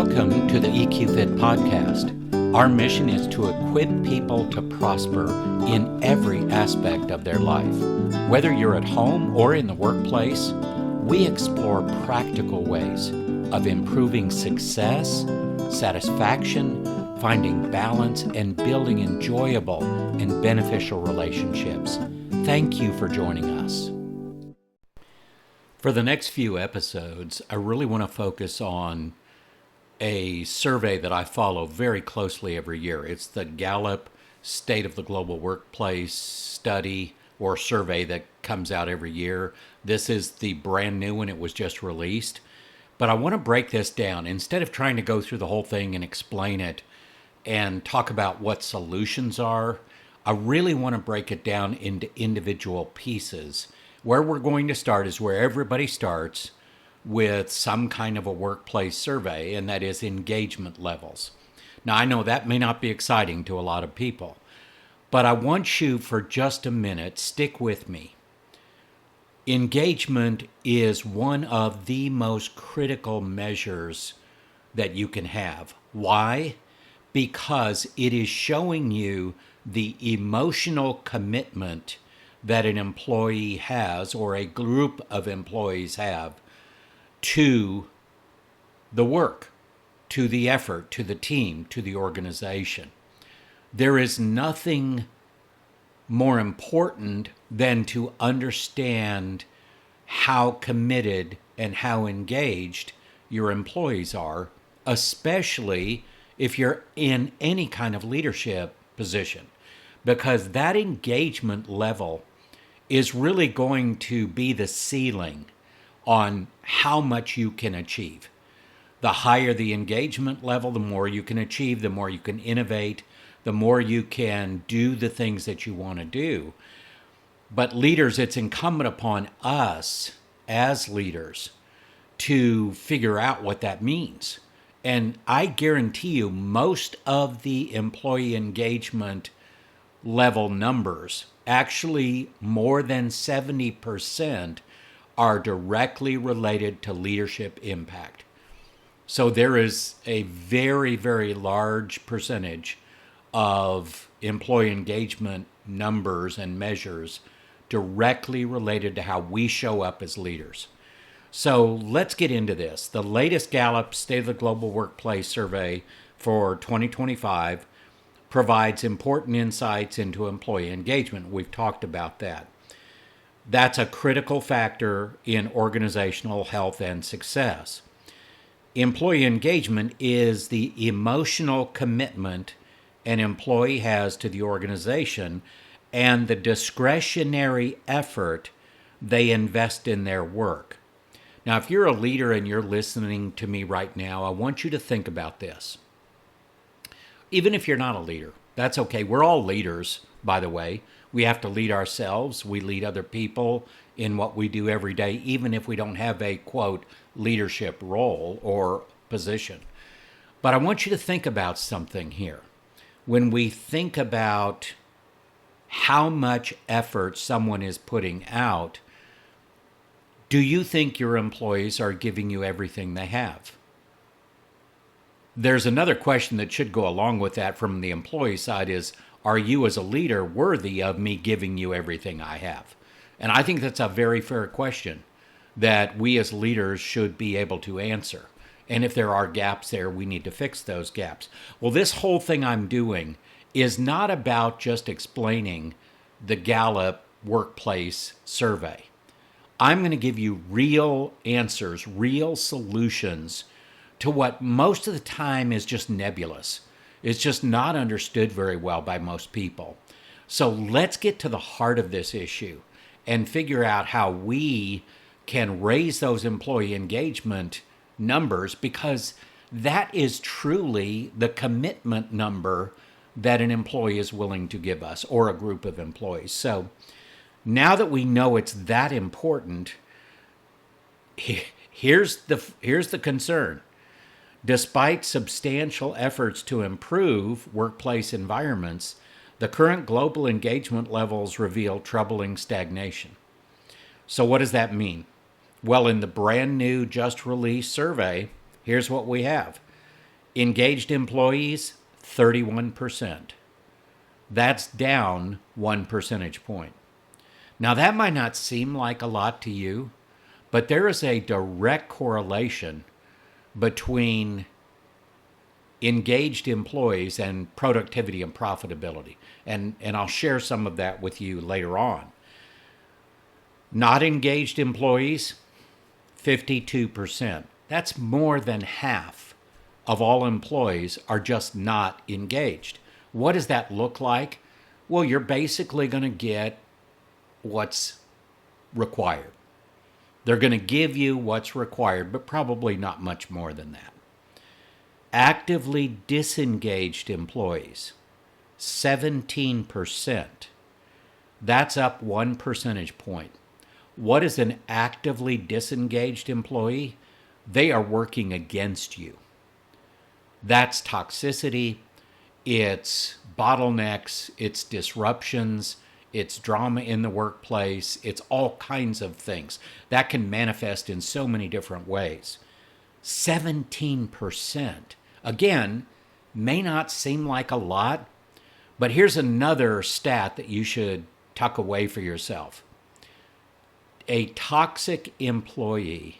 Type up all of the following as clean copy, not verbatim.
Welcome to the EQ Fit podcast. Our mission is to equip people to prosper in every aspect of their life. Whether you're at home or in the workplace, we explore practical ways of improving success, satisfaction, finding balance, and building enjoyable and beneficial relationships. Thank you for joining us. For the next few episodes, I really want to focus on a survey that I follow very closely every year. It's the Gallup State of the Global Workplace study or survey that comes out every year. This is the brand new one. It was just released. But I want to break this down. Instead of trying to go through the whole thing and explain it and talk about what solutions are, I really want to break it down into individual pieces. Where we're going to start is where everybody starts, with some kind of a workplace survey, and that is engagement levels. Now, I know that may not be exciting to a lot of people, but I want you for just a minute, stick with me. Engagement is one of the most critical measures that you can have. Why? Because it is showing you the emotional commitment that an employee has or a group of employees have to the work, to the effort, to the team, to the organization. There is nothing more important than to understand how committed and how engaged your employees are, especially if you're in any kind of leadership position, because that engagement level is really going to be the ceiling on how much you can achieve. The higher the engagement level, the more you can achieve, the more you can innovate, the more you can do the things that you want to do. But leaders, it's incumbent upon us as leaders to figure out what that means. And I guarantee you, most of the employee engagement level numbers, actually more than 70%, are directly related to leadership impact. So there is a very, very large percentage of employee engagement numbers and measures directly related to how we show up as leaders. So let's get into this. The latest Gallup State of the Global Workplace survey for 2025 provides important insights into employee engagement. We've talked about that. That's a critical factor in organizational health and success. Employee engagement is the emotional commitment an employee has to the organization and the discretionary effort they invest in their work. Now, if you're a leader and you're listening to me right now, I want you to think about this. Even if you're not a leader, that's okay. We're all leaders, by the way. We have to lead ourselves. We lead other people in what we do every day, even if we don't have a, quote, leadership role or position. But I want you to think about something here. When we think about how much effort someone is putting out, do you think your employees are giving you everything they have? There's another question that should go along with that from the employee side is, are you as a leader worthy of me giving you everything I have? And I think that's a very fair question that we as leaders should be able to answer. And if there are gaps there, we need to fix those gaps. Well, this whole thing I'm doing is not about just explaining the Gallup workplace survey. I'm going to give you real answers, real solutions to what most of the time is just nebulous. It's just not understood very well by most people. So let's get to the heart of this issue and figure out how we can raise those employee engagement numbers, because that is truly the commitment number that an employee is willing to give us or a group of employees. So now that we know it's that important, here's the concern. Despite substantial efforts to improve workplace environments, the current global engagement levels reveal troubling stagnation. So what does that mean? Well, in the brand new, just released survey, here's what we have. Engaged employees, 31%. That's down 1 percentage point. Now, that might not seem like a lot to you, but there is a direct correlation between engaged employees and productivity and profitability. And I'll share some of that with you later on. Not engaged employees, 52%. That's more than half of all employees are just not engaged. What does that look like? Well, you're basically going to get what's required. They're going to give you what's required, but probably not much more than that. Actively disengaged employees, 17%. That's up 1 percentage point. What is an actively disengaged employee? They are working against you. That's toxicity, it's bottlenecks, it's disruptions, it's drama in the workplace, it's all kinds of things. That can manifest in so many different ways. 17%. Again, may not seem like a lot, but here's another stat that you should tuck away for yourself. A toxic employee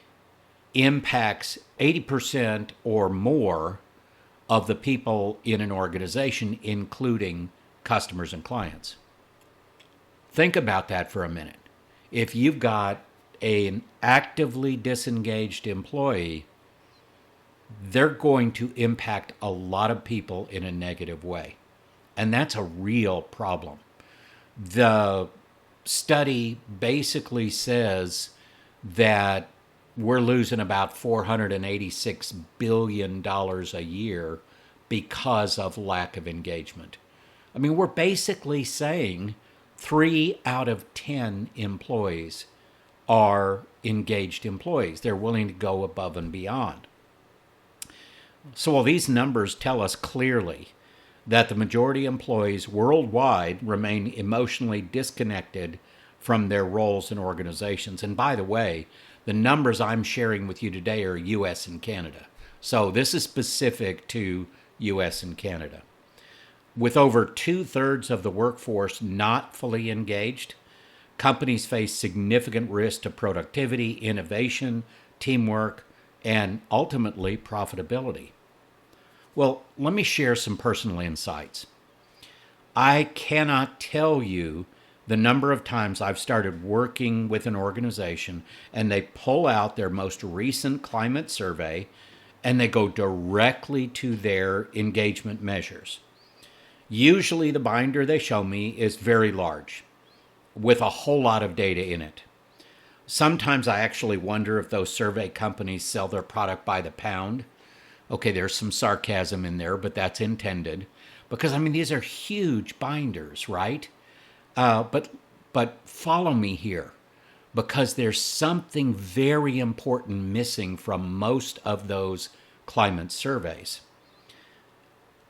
impacts 80% or more of the people in an organization, including customers and clients. Think about that for a minute. If you've got an actively disengaged employee, they're going to impact a lot of people in a negative way. And that's a real problem. The study basically says that we're losing about $486 billion a year because of lack of engagement. I mean, we're basically saying 3 out of 10 employees are engaged employees. They're willing to go above and beyond. So while these numbers tell us clearly that the majority of employees worldwide remain emotionally disconnected from their roles in organizations. And by the way, the numbers I'm sharing with you today are US and Canada. So this is specific to US and Canada. With over 2/3 of the workforce not fully engaged, companies face significant risk to productivity, innovation, teamwork, and ultimately profitability. Well, let me share some personal insights. I cannot tell you the number of times I've started working with an organization and they pull out their most recent climate survey and they go directly to their engagement measures. Usually the binder they show me is very large with a whole lot of data in it. Sometimes I actually wonder if those survey companies sell their product by the pound. Okay, there's some sarcasm in there, but that's intended. Because, I mean, these are huge binders, right? But follow me here, because there's something very important missing from most of those climate surveys.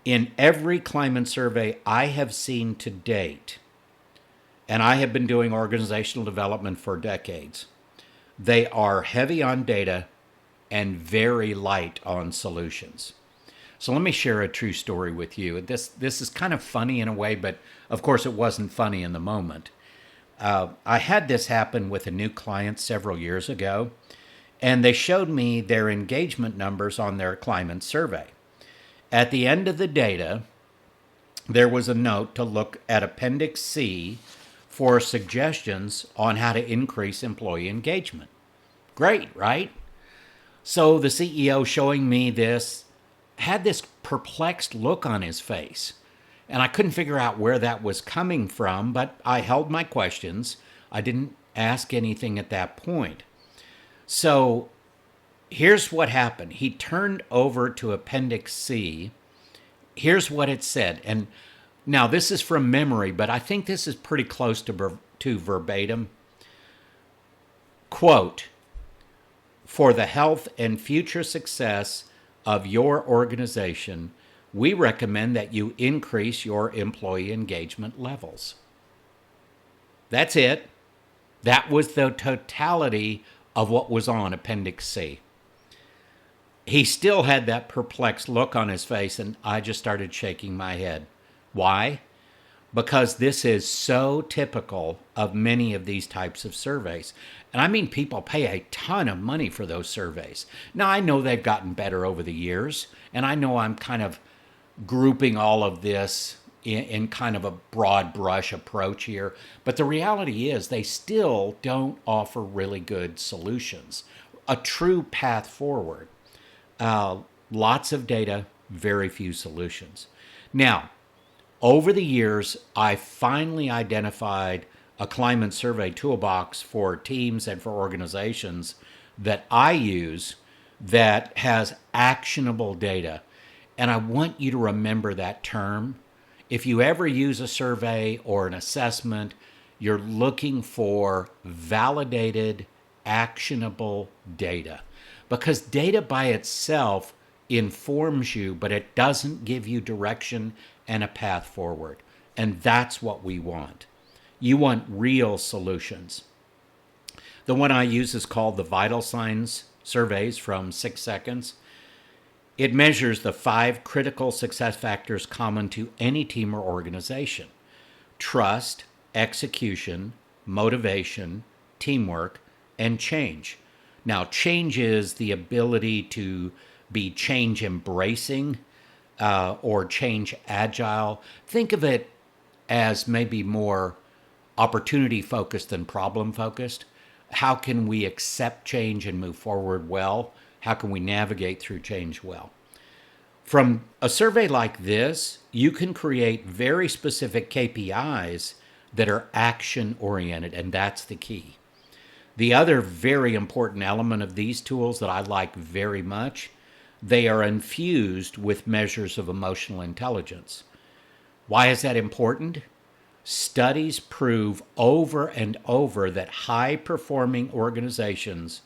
In every climate survey I have seen to date, and I have been doing organizational development for decades, they are heavy on data and very light on solutions. So let me share a true story with you. This is kind of funny in a way, but of course it wasn't funny in the moment. I had this happen with a new client several years ago, and they showed me their engagement numbers on their climate survey. At the end of the data, there was a note to look at Appendix C for suggestions on how to increase employee engagement. Great, right? So the CEO showing me this had this perplexed look on his face. And I couldn't figure out where that was coming from, but I held my questions. I didn't ask anything at that point. So here's what happened. He turned over to Appendix C. Here's what it said. And now this is from memory, but I think this is pretty close to verbatim. Quote, "For the health and future success of your organization, we recommend that you increase your employee engagement levels." That's it. That was the totality of what was on Appendix C. He still had that perplexed look on his face, and I just started shaking my head. Why? Because this is so typical of many of these types of surveys. And I mean, people pay a ton of money for those surveys. Now, I know they've gotten better over the years, and I know I'm kind of grouping all of this in kind of a broad brush approach here. But the reality is, they still don't offer really good solutions, a true path forward. Lots of data, very few solutions. Now, over the years, I finally identified a climate survey toolbox for teams and for organizations that I use that has actionable data. And I want you to remember that term. If you ever use a survey or an assessment, you're looking for validated, actionable data. Because data by itself informs you, but it doesn't give you direction and a path forward. And that's what we want. You want real solutions. The one I use is called the Vital Signs Surveys from 6 Seconds. It measures the 5 critical success factors common to any team or organization: trust, execution, motivation, teamwork, and change. Now, change is the ability to be change embracing or change agile. Think of it as maybe more opportunity focused than problem focused. How can we accept change and move forward well? How can we navigate through change well? From a survey like this, you can create very specific KPIs that are action oriented, and that's the key. The other very important element of these tools that I like very much, they are infused with measures of emotional intelligence. Why is that important? Studies prove over and over that high-performing organizations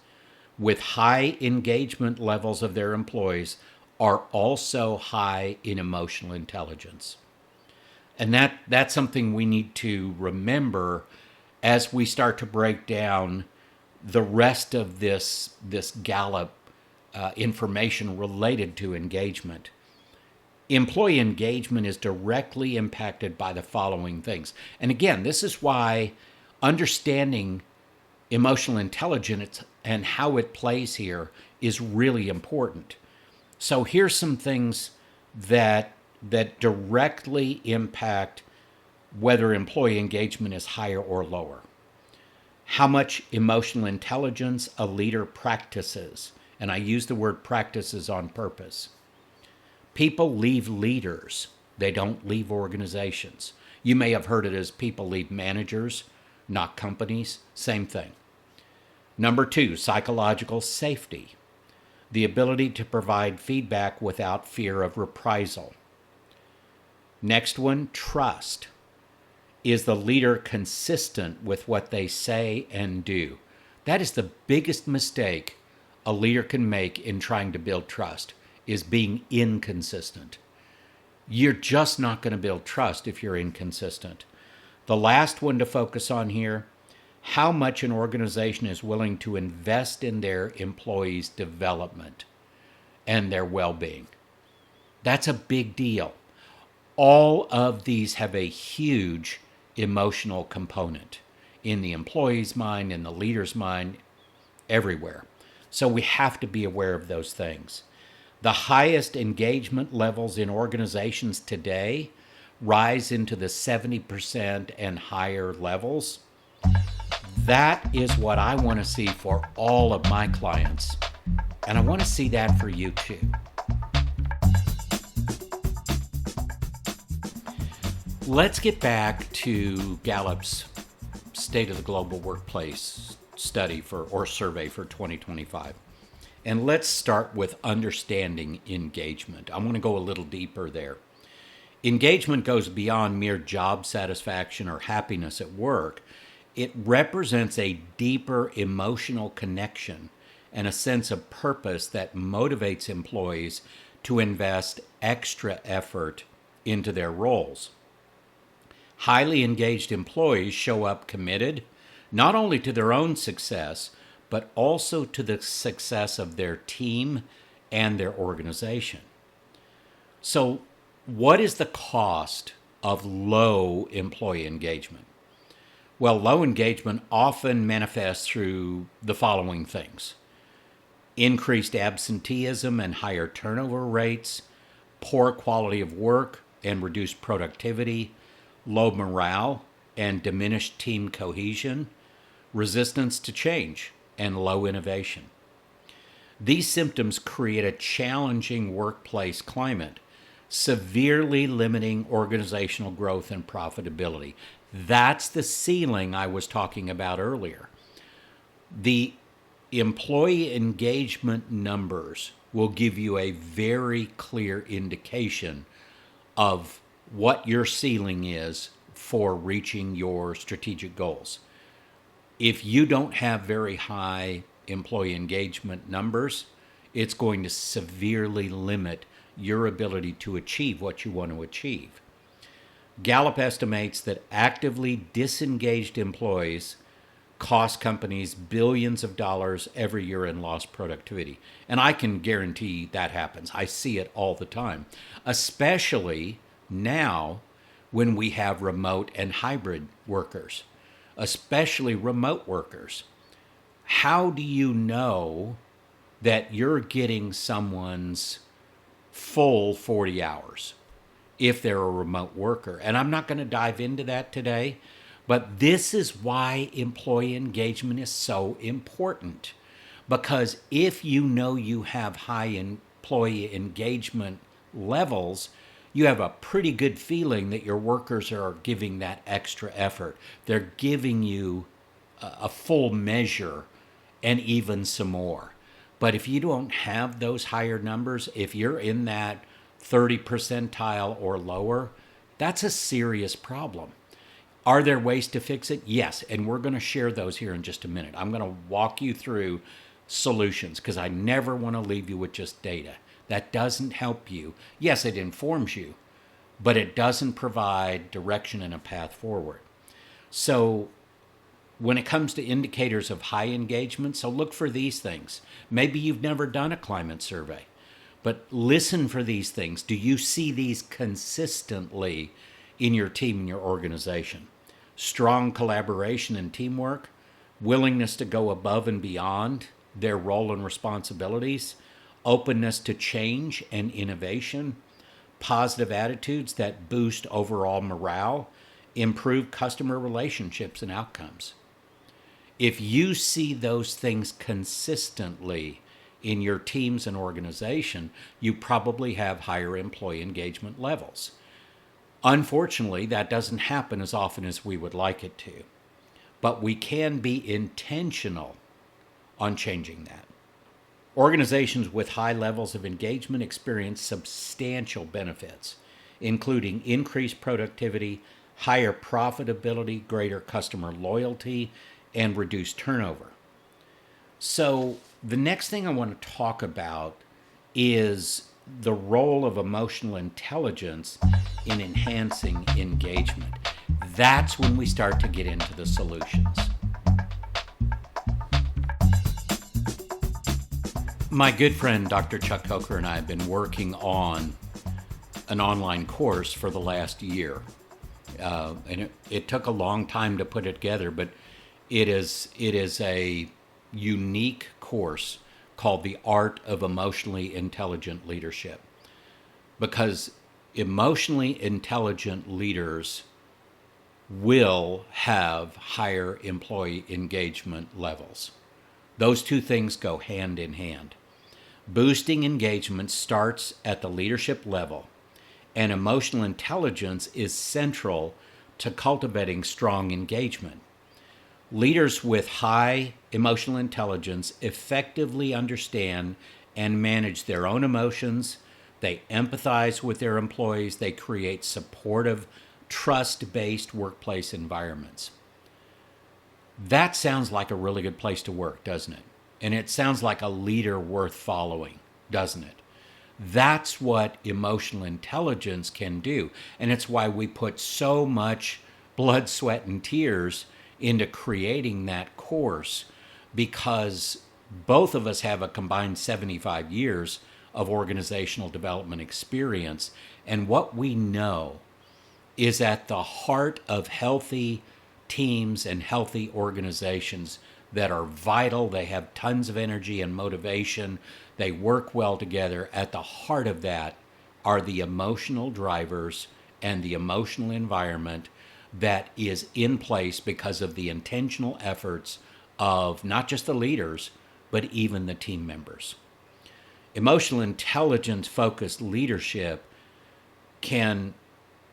with high engagement levels of their employees are also high in emotional intelligence. And that's something we need to remember as we start to break down the rest of this Gallup information related to engagement. Employee engagement is directly impacted by the following things. And again, this is why understanding emotional intelligence and how it plays here is really important. So here's some things that directly impact whether employee engagement is higher or lower. How much emotional intelligence a leader practices. And I use the word practices on purpose. People leave leaders. They don't leave organizations. You may have heard it as people leave managers, not companies. Same thing. Number 2, psychological safety. The ability to provide feedback without fear of reprisal. Next one, trust. Is the leader consistent with what they say and do? That is the biggest mistake a leader can make in trying to build trust, is being inconsistent. You're just not going to build trust if you're inconsistent. The last one to focus on here, how much an organization is willing to invest in their employees' development and their well-being. That's a big deal. All of these have a huge emotional component in the employee's mind, in the leader's mind, everywhere. So we have to be aware of those things. The highest engagement levels in organizations today rise into the 70% and higher levels. That is what I want to see for all of my clients. And I want to see that for you too. Let's get back to Gallup's State of the Global Workplace study or survey for 2025. And let's start with understanding engagement. I want to go a little deeper there. Engagement goes beyond mere job satisfaction or happiness at work. It represents a deeper emotional connection and a sense of purpose that motivates employees to invest extra effort into their roles. Highly engaged employees show up committed not only to their own success, but also to the success of their team and their organization. So, what is the cost of low employee engagement? Well, low engagement often manifests through the following things: increased absenteeism and higher turnover rates, poor quality of work and reduced productivity, low morale and diminished team cohesion, resistance to change, and low innovation. These symptoms create a challenging workplace climate, severely limiting organizational growth and profitability. That's the ceiling I was talking about earlier. The employee engagement numbers will give you a very clear indication of what your ceiling is for reaching your strategic goals. If you don't have very high employee engagement numbers, it's going to severely limit your ability to achieve what you want to achieve. Gallup estimates that actively disengaged employees cost companies billions of dollars every year in lost productivity. And I can guarantee that happens. I see it all the time, especially now when we have remote and hybrid workers, especially remote workers. How do you know that you're getting someone's full 40 hours if they're a remote worker? And I'm not going to dive into that today, but this is why employee engagement is so important. Because if you know you have high employee engagement levels, you have a pretty good feeling that your workers are giving that extra effort. They're giving you a full measure and even some more. But if you don't have those higher numbers, if you're in that 30 percentile or lower, that's a serious problem. Are there ways to fix it? Yes, and we're going to share those here in just a minute. I'm going to walk you through solutions because I never want to leave you with just data. That doesn't help you. Yes, it informs you, but it doesn't provide direction and a path forward. So when it comes to indicators of high engagement, so look for these things. Maybe you've never done a climate survey, but listen for these things. Do you see these consistently in your team and your organization? Strong collaboration and teamwork, willingness to go above and beyond their role and responsibilities, openness to change and innovation, positive attitudes that boost overall morale, improve customer relationships and outcomes. If you see those things consistently in your teams and organization, you probably have higher employee engagement levels. Unfortunately, that doesn't happen as often as we would like it to, but we can be intentional on changing that. Organizations with high levels of engagement experience substantial benefits, including increased productivity, higher profitability, greater customer loyalty, and reduced turnover. So the next thing I want to talk about is the role of emotional intelligence in enhancing engagement. That's when we start to get into the solutions. My good friend, Dr. Chuck Coker, and I have been working on an online course for the last year. And it took a long time to put it together, but it is a unique course called The Art of Emotionally Intelligent Leadership. Because emotionally intelligent leaders will have higher employee engagement levels. Those two things go hand in hand. Boosting engagement starts at the leadership level, and emotional intelligence is central to cultivating strong engagement. Leaders with high emotional intelligence effectively understand and manage their own emotions. They empathize with their employees. They create supportive, trust-based workplace environments. That sounds like a really good place to work, doesn't it? And it sounds like a leader worth following, doesn't it? That's what emotional intelligence can do. And it's why we put so much blood, sweat, and tears into creating that course, because both of us have a combined 75 years of organizational development experience. And what we know is at the heart of healthy teams and healthy organizations that are vital. They have tons of energy and motivation. They work well together. At the heart of that are the emotional drivers and the emotional environment that is in place because of the intentional efforts of not just the leaders, but even the team members. Emotional intelligence focused leadership can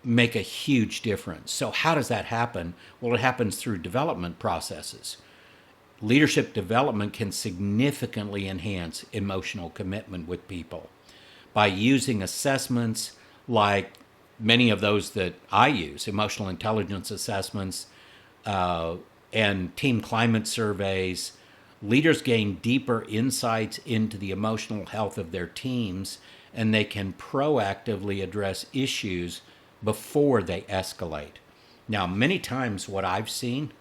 make a huge difference. So, how does that happen? Well, it happens through development processes. Leadership development can significantly enhance emotional commitment with people by using assessments like many of those that I use, emotional intelligence assessments, and team climate surveys. Leaders gain deeper insights into the emotional health of their teams, and they can proactively address issues before they escalate. Now, many times what I've seen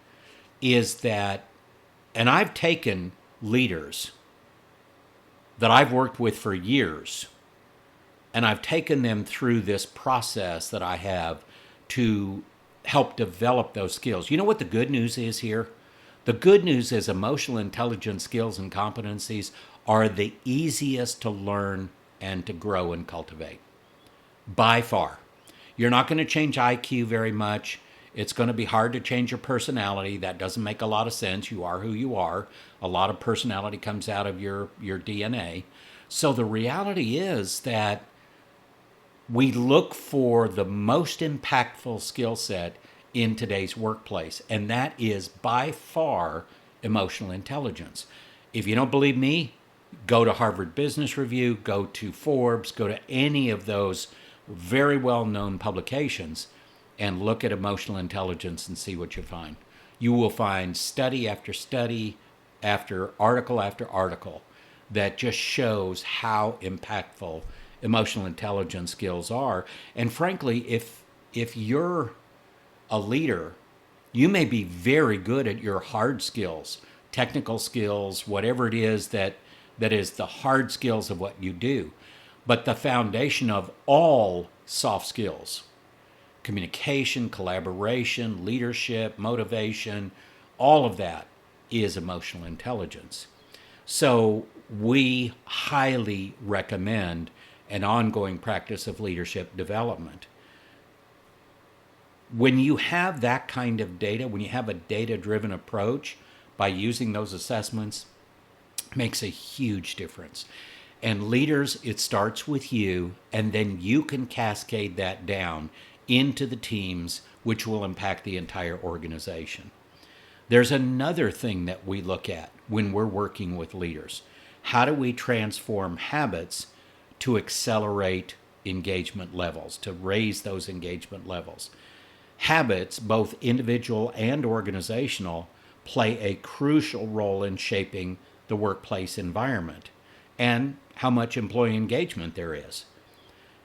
is that, and I've taken leaders that I've worked with for years, and I've taken them through this process that I have to help develop those skills. You know what the good news is here? The good news is emotional intelligence skills and competencies are the easiest to learn and to grow and cultivate by far. You're not going to change IQ very much. It's going to be hard to change your personality. That doesn't make a lot of sense. You are who you are. A lot of personality comes out of your DNA. So the reality is that we look for the most impactful skill set in today's workplace, and that is by far emotional intelligence. If you don't believe me, go to Harvard Business Review, go to Forbes, go to any of those very well-known publications and look at emotional intelligence and see what you find. You will find study after study after article that just shows how impactful emotional intelligence skills are. And frankly, if you're a leader, you may be very good at your hard skills, technical skills, whatever it is that is the hard skills of what you do. But the foundation of all soft skills, communication, collaboration, leadership, motivation, all of that is emotional intelligence. So we highly recommend an ongoing practice of leadership development. When you have that kind of data, when you have a data-driven approach by using those assessments, it makes a huge difference. And leaders, it starts with you, and then you can cascade that down into the teams, which will impact the entire organization. There's another thing that we look at when we're working with leaders. How do we transform habits to accelerate engagement levels, to raise those engagement levels? Habits, both individual and organizational, play a crucial role in shaping the workplace environment and how much employee engagement there is.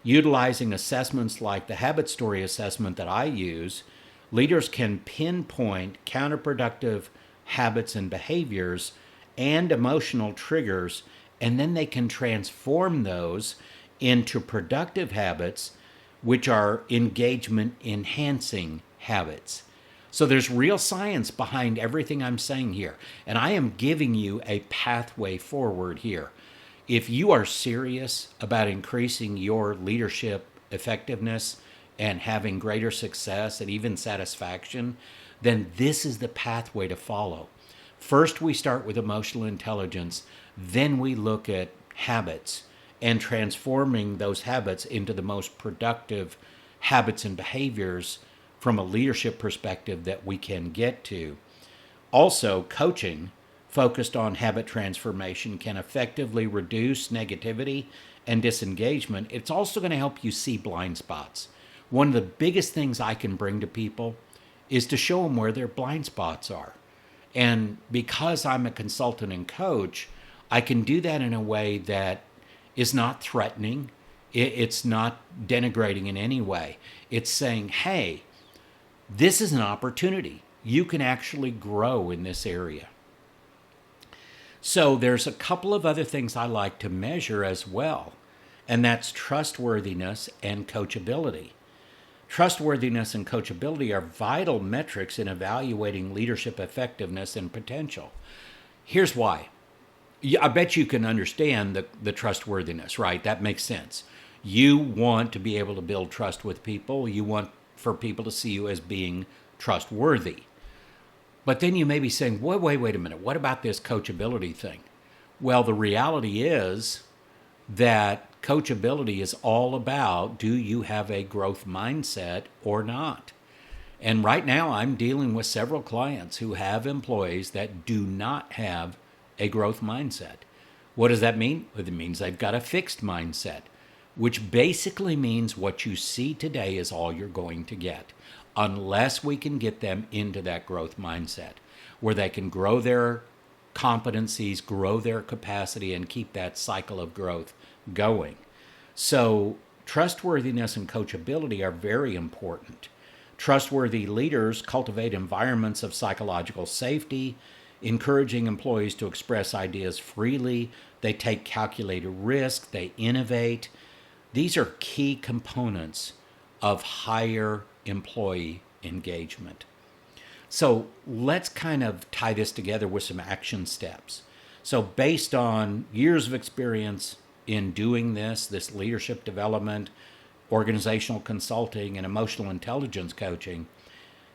Utilizing assessments like the habit story assessment that I use, leaders can pinpoint counterproductive habits and behaviors and emotional triggers, and then they can transform those into productive habits, which are engagement enhancing habits. So there's real science behind everything I'm saying here, and I am giving you a pathway forward here. If you are serious about increasing your leadership effectiveness and having greater success and even satisfaction, then this is the pathway to follow. First, we start with emotional intelligence, then we look at habits and transforming those habits into the most productive habits and behaviors from a leadership perspective that we can get to. Also, coaching focused on habit transformation can effectively reduce negativity and disengagement. It's also going to help you see blind spots. One of the biggest things I can bring to people is to show them where their blind spots are. And because I'm a consultant and coach, I can do that in a way that is not threatening. It's not denigrating in any way. It's saying, hey, this is an opportunity. You can actually grow in this area. So there's a couple of other things I like to measure as well. and that's trustworthiness and coachability. Trustworthiness and coachability are vital metrics in evaluating leadership effectiveness and potential. Here's why. I bet you can understand the trustworthiness, right? That makes sense. You want to be able to build trust with people. You want for people to see you as being trustworthy. But then you may be saying, wait a minute. What about this coachability thing? Well, the reality is that coachability is all about, do you have a growth mindset or not? And right now I'm dealing with several clients who have employees that do not have a growth mindset. What does that mean? It means they've got a fixed mindset, which basically means what you see today is all you're going to get, unless we can get them into that growth mindset where they can grow their competencies, grow their capacity, and keep that cycle of growth going. So trustworthiness and coachability are very important. Trustworthy leaders cultivate environments of psychological safety, encouraging employees to express ideas freely. They take calculated risk. They innovate. These are key components of higher employee engagement. So let's kind of tie this together with some action steps. So based on years of experience in doing this leadership development, organizational consulting, and emotional intelligence coaching,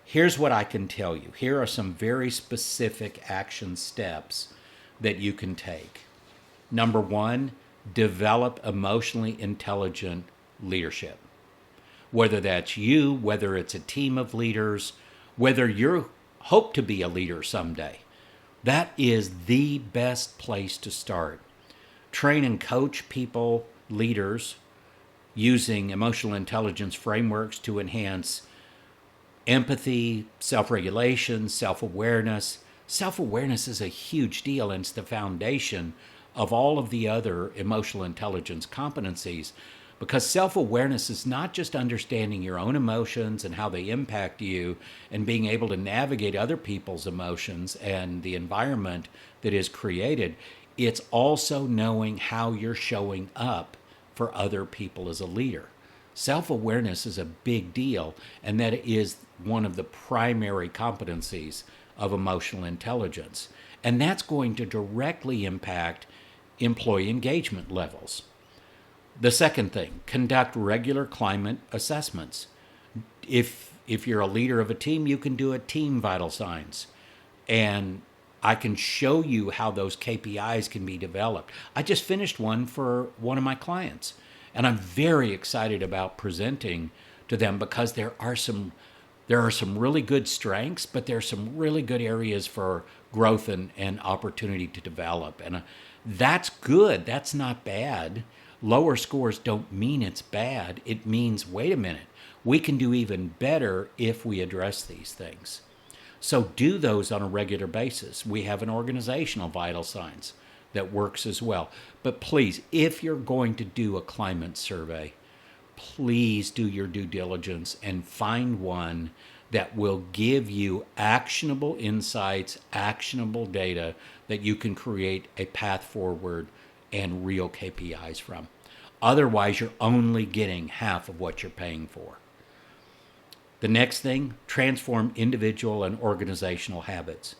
here's what I can tell you. Here are some very specific action steps that you can take. Number one, develop emotionally intelligent leadership. Whether that's you, whether it's a team of leaders, whether you hope to be a leader someday, that is the best place to start. Train and coach people, leaders, using emotional intelligence frameworks to enhance empathy, self-regulation, self-awareness. Self-awareness is a huge deal, and it's the foundation of all of the other emotional intelligence competencies, because self-awareness is not just understanding your own emotions and how they impact you and being able to navigate other people's emotions and the environment that is created. It's also knowing how you're showing up for other people as a leader. Self-awareness is a big deal, and that is one of the primary competencies of emotional intelligence. And that's going to directly impact employee engagement levels. The second thing, conduct regular climate assessments. If you're a leader of a team, you can do a team vital signs. And I can show you how those KPIs can be developed. I just finished one for one of my clients, and I'm very excited about presenting to them because there are some really good strengths, but there are some really good areas for growth and opportunity to develop. And that's good. That's not bad. Lower scores don't mean it's bad. It means, wait a minute, we can do even better if we address these things. So do those on a regular basis. We have an organizational vital signs that works as well. But please, if you're going to do a climate survey, please do your due diligence and find one that will give you actionable insights, actionable data that you can create a path forward and real KPIs from. Otherwise, you're only getting half of what you're paying for. The next thing, transform individual and organizational habits.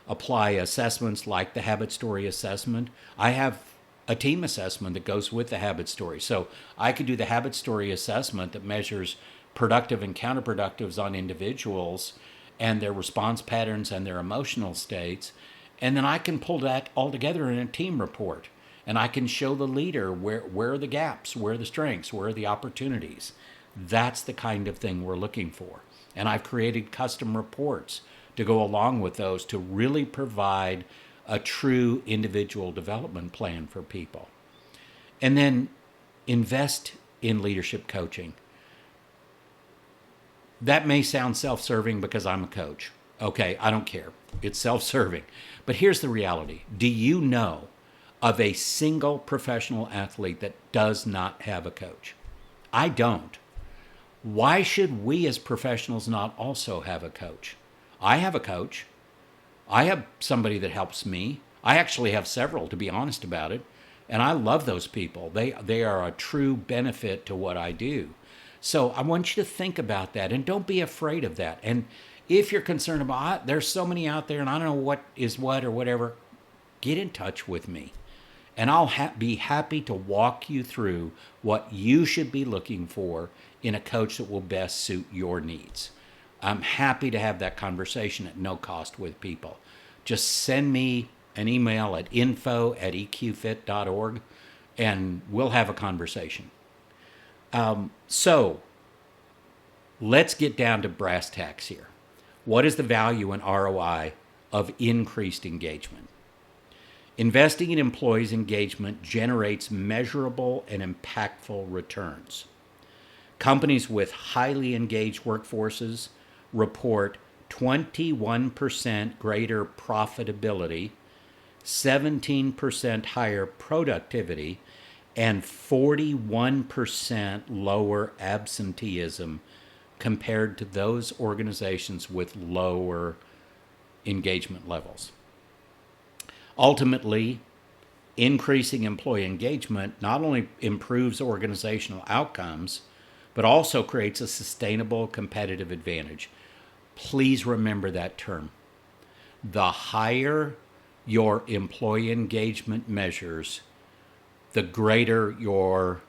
Apply assessments like the habit story assessment. I have a team assessment that goes with the habit story. So I could do the habit story assessment that measures productive and counterproductives on individuals and their response patterns and their emotional states. And then I can pull that all together in a team report. And I can show the leader where are the gaps, where are the strengths, where are the opportunities. That's the kind of thing we're looking for. And I've created custom reports to go along with those to really provide a true individual development plan for people. And then invest in leadership coaching. That may sound self-serving because I'm a coach. Okay, I don't care. It's self-serving. But here's the reality. Do you know of a single professional athlete that does not have a coach? I don't. Why should we as professionals not also have a coach? I have a coach. I have somebody that helps me. I actually have several, to be honest about it. And I love those people. They are a true benefit to what I do. So I want you to think about that and don't be afraid of that. And if you're concerned about, there's so many out there and I don't know what is what or whatever, get in touch with me. And I'll be happy to walk you through what you should be looking for in a coach that will best suit your needs. I'm happy to have that conversation at no cost with people. Just send me an email at info@eqfit.org and we'll have a conversation. So let's get down to brass tacks here. What is the value and ROI of increased engagement? Investing in employees' engagement generates measurable and impactful returns. Companies with highly engaged workforces report 21% greater profitability, 17% higher productivity, and 41% lower absenteeism compared to those organizations with lower engagement levels. Ultimately, increasing employee engagement not only improves organizational outcomes, but also creates a sustainable competitive advantage. Please remember that term. The higher your employee engagement measures, the greater your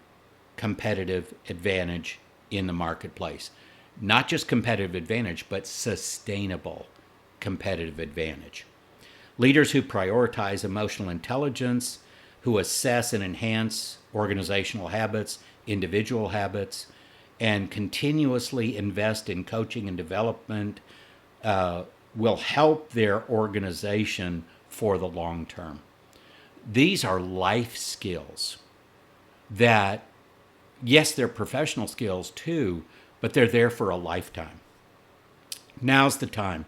competitive advantage in the marketplace. Not just competitive advantage, but sustainable competitive advantage. Leaders who prioritize emotional intelligence, who assess and enhance organizational habits, individual habits, and continuously invest in coaching and development will help their organization for the long term. These are life skills that, yes, they're professional skills too, but they're there for a lifetime. Now's the time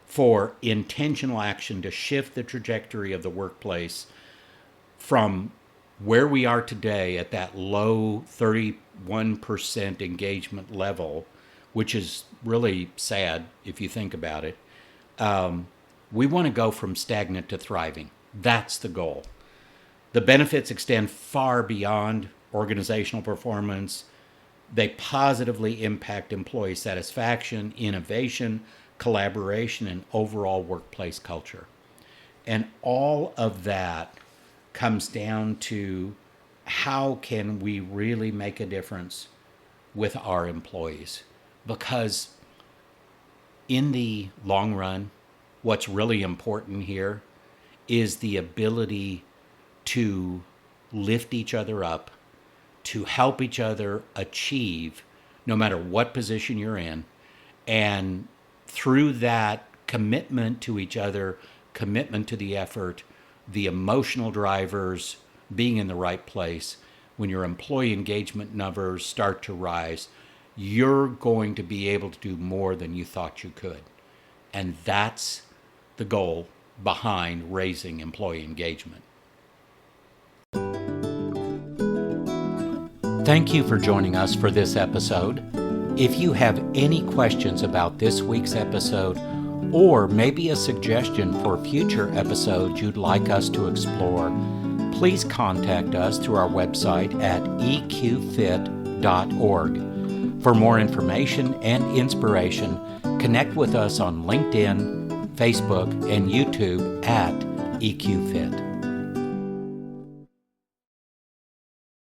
for intentional action to shift the trajectory of the workplace from where we are today at that low 31% engagement level, which is really sad if you think about it. We want to go from stagnant to thriving. That's the goal. The benefits extend far beyond organizational performance. They positively impact employee satisfaction, innovation, collaboration, and overall workplace culture. And all of that comes down to how can we really make a difference with our employees? Because in the long run, what's really important here is the ability to lift each other up, to help each other achieve no matter what position you're in. And through that commitment to each other, commitment to the effort, the emotional drivers, being in the right place, when your employee engagement numbers start to rise, you're going to be able to do more than you thought you could. And that's the goal behind raising employee engagement. Thank you for joining us for this episode. If you have any questions about this week's episode, or maybe a suggestion for future episodes you'd like us to explore, please contact us through our website at eqfit.org. For more information and inspiration, connect with us on LinkedIn, Facebook, and YouTube at EQFit.